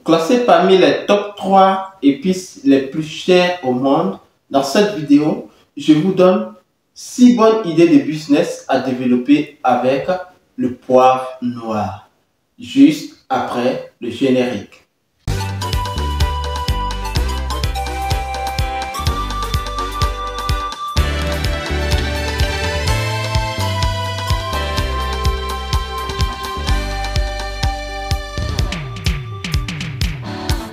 Classé parmi les top 3 épices les plus chères au monde, dans cette vidéo, je vous donne 6 bonnes idées de business à développer avec le poivre noir. Juste après le générique.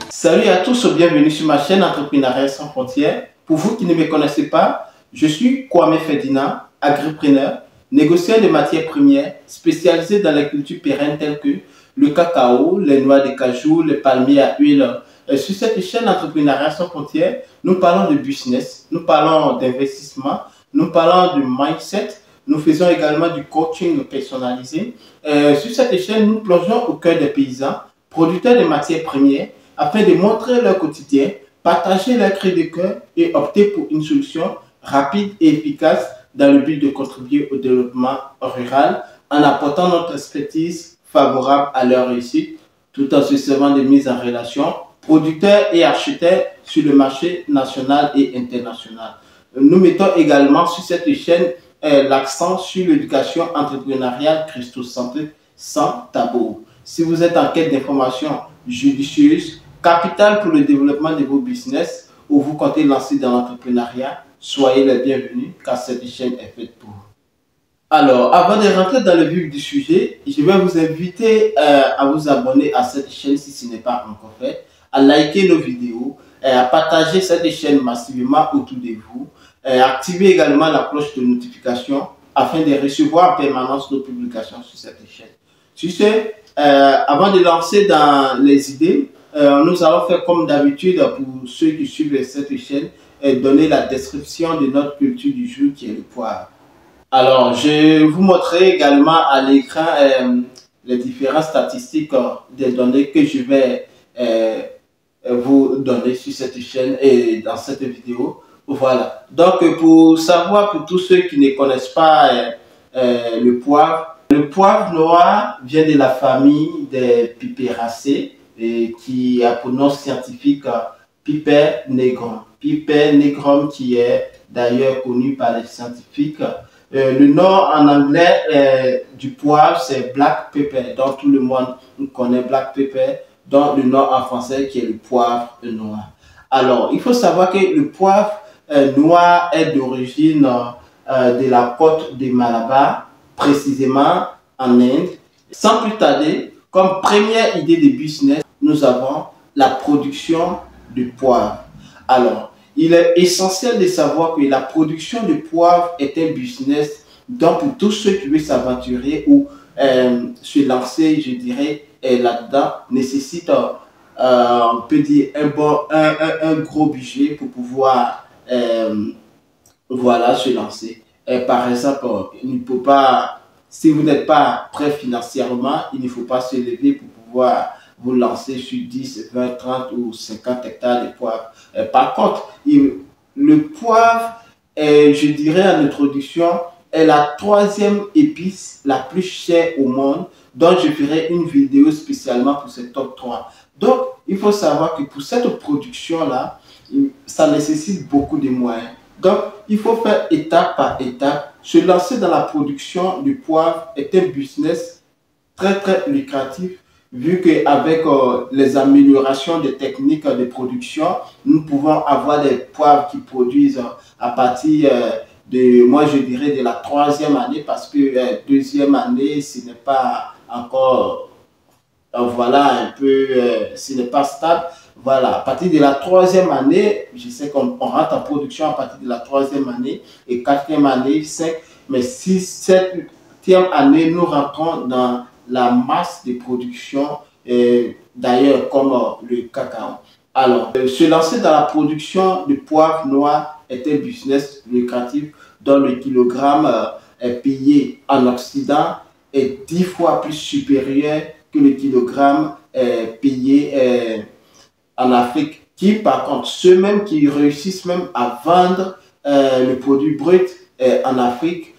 Salut à tous, bienvenue sur ma chaîne Entrepreneuriat sans frontières. Pour vous qui ne me connaissez pas, je suis Kwame Ferdinand, agripreneur, négociant de matières premières, spécialisé dans les cultures pérennes telles que le cacao, les noix de cajou, les palmiers à huile. Sur cette chaîne Entrepreneuriat sans frontières, nous parlons de business, nous parlons d'investissement, nous parlons de mindset, nous faisons également du coaching personnalisé. Sur cette chaîne, nous plongeons au cœur des paysans, producteurs de matières premières, afin de montrer leur quotidien, partager leur cri de cœur et opter pour une solution rapide et efficace dans le but de contribuer au développement rural en apportant notre expertise favorable à leur réussite tout en se servant de mise en relation producteurs et acheteurs sur le marché national et international. Nous mettons également sur cette chaîne l'accent sur l'éducation entrepreneuriale christocentrique sans tabou. Si vous êtes en quête d'informations judicieuses, capital pour le développement de vos business ou vous comptez lancer dans l'entrepreneuriat, soyez les bienvenus car cette chaîne est faite pour vous. Alors, avant de rentrer dans le vif du sujet, je vais vous inviter à vous abonner à cette chaîne si ce n'est pas encore fait, à liker nos vidéos, à partager cette chaîne massivement autour de vous, activer également la cloche de notification afin de recevoir en permanence nos publications sur cette chaîne. Sur ce, avant de lancer dans les idées, nous allons faire comme d'habitude pour ceux qui suivent cette chaîne et donner la description de notre culture du jour qui est le poivre. Alors, je vous montrerai également à l'écran les différentes statistiques des données que je vais vous donner sur cette chaîne et dans cette vidéo. Voilà. Donc, pour savoir, pour tous ceux qui ne connaissent pas le poivre noir vient de la famille des Piperaceae et qui a pour nom scientifique Piper nigrum. Piper nigrum qui est d'ailleurs connu par les scientifiques. Le nom en anglais du poivre c'est black pepper, donc tout le monde connaît black pepper, donc le nom en français qui est le poivre noir. Alors, il faut savoir que le poivre noir est d'origine de la côte de Malabar, précisément en Inde. Sans plus tarder, comme première idée de business, nous avons la production de poivre. Alors, il est essentiel de savoir que la production de poivre est un business donc pour tous ceux qui veulent s'aventurer ou se lancer, je dirais, là-dedans, nécessite, on peut dire, un gros budget pour pouvoir voilà, se lancer. Par exemple, il ne faut pas, si vous n'êtes pas prêt financièrement, il ne faut pas se lever pour pouvoir vous lancer sur 10, 20, 30 ou 50 hectares de poivre. Par contre, le poivre, je dirais en introduction, est la troisième épice la plus chère au monde, dont je ferai une vidéo spécialement pour ce top 3. Donc, il faut savoir que pour cette production-là, ça nécessite beaucoup de moyens. Donc, il faut faire étape par étape. Se lancer dans la production du poivre est un business très lucratif, vu qu'avec les améliorations des techniques de production, nous pouvons avoir des poivres qui produisent à partir de, moi je dirais, de la troisième année, parce que deuxième année, ce n'est pas encore, voilà, un peu, ce n'est pas stable. Voilà, à partir de la troisième année, je sais qu'on rentre en production à partir de la troisième année, et quatrième année, 5, mais 6, 7e année, nous rentrons dans la masse de production, d'ailleurs comme le cacao. Alors, se lancer dans la production de poivre noir est un business lucratif dont le kilogramme payé en Occident est 10 fois plus supérieur que le kilogramme payé en Afrique, qui par contre, ceux-mêmes qui réussissent même à vendre le produit brut en Afrique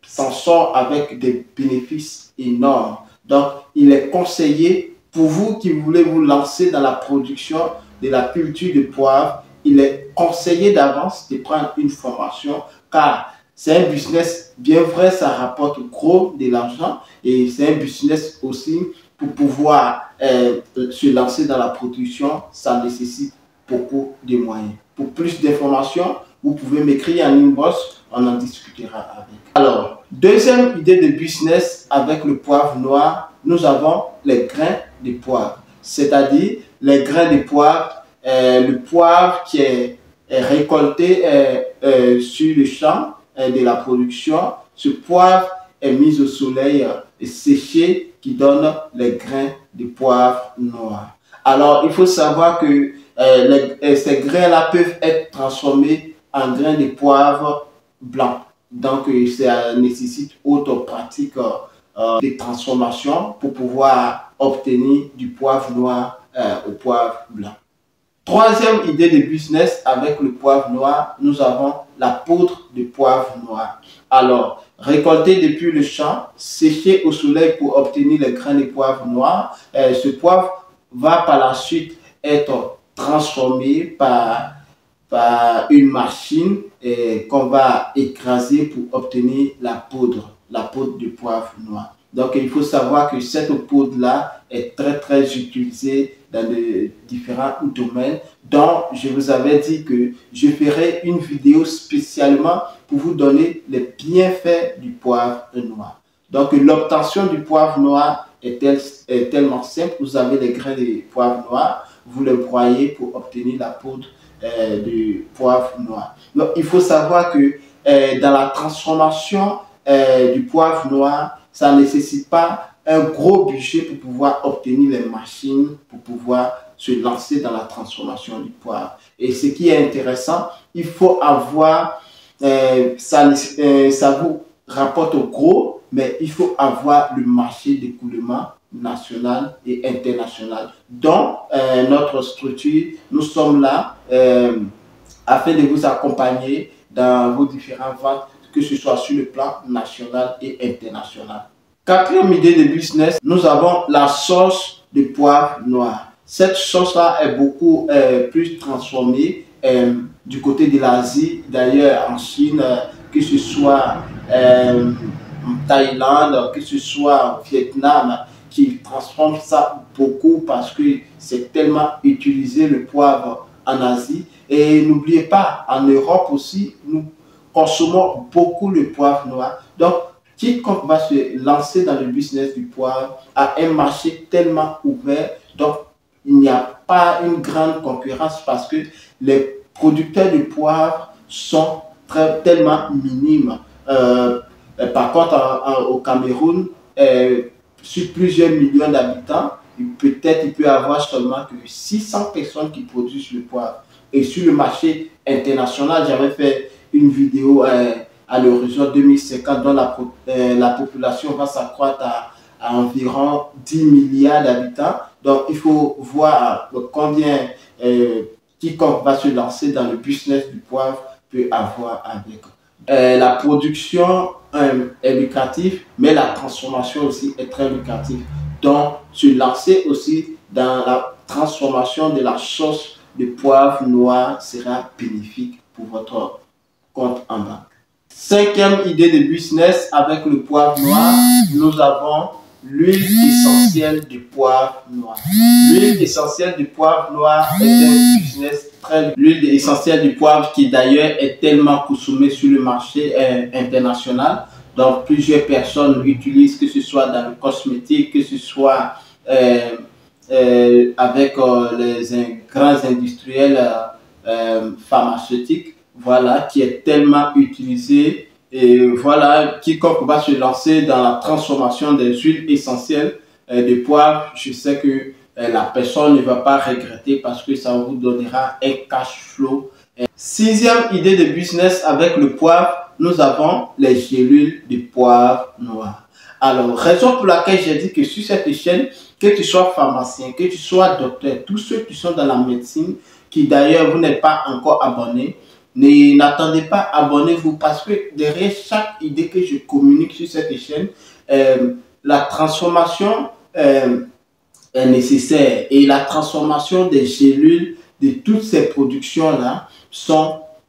s'en sort avec des bénéfices énormes. Donc, il est conseillé Pour vous qui voulez vous lancer dans la production de la culture de poivre, il est conseillé d'avance de prendre une formation car c'est un business, bien vrai, ça rapporte gros de l'argent et c'est un business aussi pour pouvoir se lancer dans la production, ça nécessite beaucoup de moyens. Pour plus d'informations, vous pouvez m'écrire en inbox, on en discutera avec. Alors, deuxième idée de business avec le poivre noir, nous avons les grains de poivre, c'est-à-dire les grains de poivre, le poivre qui est récolté sur le champ de la production. Ce poivre est mis au soleil et séché qui donne les grains de poivre noir. Alors, il faut savoir que ces grains-là peuvent être transformés en grains de poivre blanc. Donc, ça nécessite autre pratique de transformation pour pouvoir obtenir du poivre noir au poivre blanc. Troisième idée de business avec le poivre noir, nous avons la poudre de poivre noir. Alors, récolté depuis le champ, séché au soleil pour obtenir les grains de poivre noir, ce poivre va par la suite être transformé par une machine qu'on va écraser pour obtenir la poudre de poivre noir. Donc, il faut savoir que cette poudre-là est très utilisée dans de différents domaines. Donc, je vous avais dit que je ferai une vidéo spécialement pour vous donner les bienfaits du poivre noir. Donc, l'obtention du poivre noir est tellement simple. Vous avez les grains de poivre noir, vous les broyez pour obtenir la poudre du poivre noir. Donc, il faut savoir que dans la transformation du poivre noir, ça ne nécessite pas un gros budget pour pouvoir obtenir les machines, pour pouvoir se lancer dans la transformation du poivre. Et ce qui est intéressant, il faut avoir, ça vous rapporte au gros, mais il faut avoir le marché d'écoulement national et international. Donc, notre structure, nous sommes là afin de vous accompagner dans vos différentes ventes, que ce soit sur le plan national et international. Quatrième idée de business, nous avons la sauce de poivre noir. Cette sauce-là est beaucoup plus transformée du côté de l'Asie, d'ailleurs en Chine, que ce soit en Thaïlande, que ce soit au Vietnam, qui transforme ça beaucoup parce que c'est tellement utilisé le poivre en Asie. Et n'oubliez pas, en Europe aussi, nous consommons beaucoup le poivre noir. Donc, quiconque va se lancer dans le business du poivre a un marché tellement ouvert. Donc, il n'y a pas une grande concurrence parce que les producteurs de poivre sont tellement minimes. Par contre, au Cameroun, sur plusieurs millions d'habitants, peut-être il peut y avoir seulement que 600 personnes qui produisent le poivre. Et sur le marché international, j'avais fait une vidéo à l'horizon 2050 dont la population va s'accroître à environ 10 milliards d'habitants. Donc, il faut voir combien quiconque va se lancer dans le business du poivre peut avoir avec. La production est lucrative, mais la transformation aussi est très lucrative. Donc, se lancer aussi dans la transformation de la sauce de poivre noir sera bénéfique pour votre compte en banque. Cinquième idée de business avec le poivre noir, nous avons l'huile essentielle de poivre noir. L'huile essentielle de poivre noir est un business très... L'huile essentielle du poivre qui d'ailleurs est tellement consommée sur le marché international. Donc plusieurs personnes l'utilisent, que ce soit dans le cosmétique, que ce soit avec les grands industriels pharmaceutiques. Voilà, qui est tellement utilisé. Et voilà, quiconque va se lancer dans la transformation des huiles essentielles de poivre, je sais que la personne ne va pas regretter parce que ça vous donnera un cash flow. Sixième idée de business avec le poivre, nous avons les gélules de poivre noir. Alors, raison pour laquelle j'ai dit que sur cette chaîne, que tu sois pharmacien, que tu sois docteur, tous ceux qui sont dans la médecine, qui d'ailleurs vous n'êtes pas encore abonnés, n'attendez pas, abonnez-vous parce que derrière chaque idée que je communique sur cette chaîne, la transformation est nécessaire et la transformation des gélules de toutes ces productions-là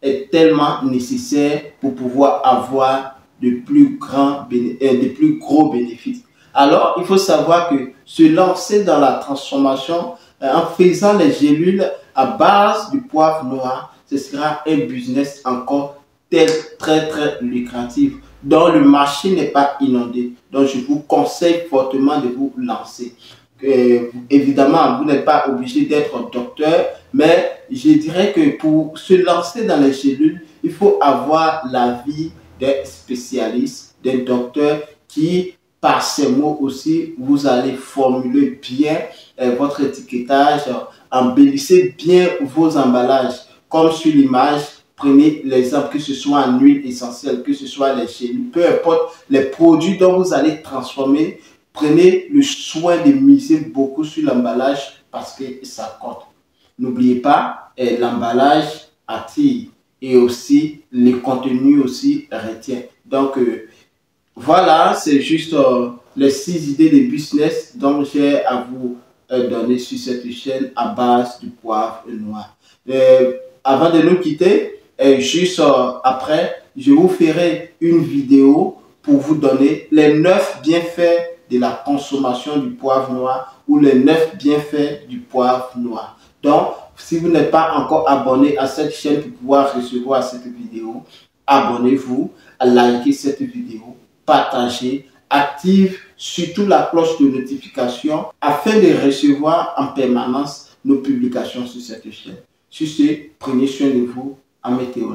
est tellement nécessaire pour pouvoir avoir de plus gros bénéfices. Alors, il faut savoir que se lancer dans la transformation en faisant les gélules à base du poivre noir, ce sera un business encore très lucratif dont le marché n'est pas inondé. Donc, je vous conseille fortement de vous lancer. Évidemment, vous n'êtes pas obligé d'être docteur, mais je dirais que pour se lancer dans les gélules, il faut avoir l'avis des spécialistes, des docteurs qui, par ces mots aussi, vous allez formuler bien votre étiquetage, embellissez bien vos emballages, comme sur l'image. Prenez l'exemple, que ce soit en huile essentielle, que ce soit les gélules, peu importe les produits dont vous allez transformer, prenez le soin de miser beaucoup sur l'emballage parce que ça compte. N'oubliez pas, l'emballage attire et aussi le contenu aussi retient. Donc, voilà, c'est juste les 6 idées de business dont j'ai à vous donner sur cette chaîne à base du poivre noir. Avant de nous quitter, juste après, je vous ferai une vidéo pour vous donner les 9 bienfaits de la consommation du poivre noir ou les 9 bienfaits du poivre noir. Donc, si vous n'êtes pas encore abonné à cette chaîne pour pouvoir recevoir cette vidéo, abonnez-vous, likez cette vidéo, partagez, active surtout la cloche de notification afin de recevoir en permanence nos publications sur cette chaîne. Sur ce, prenez soin de vous. À météo.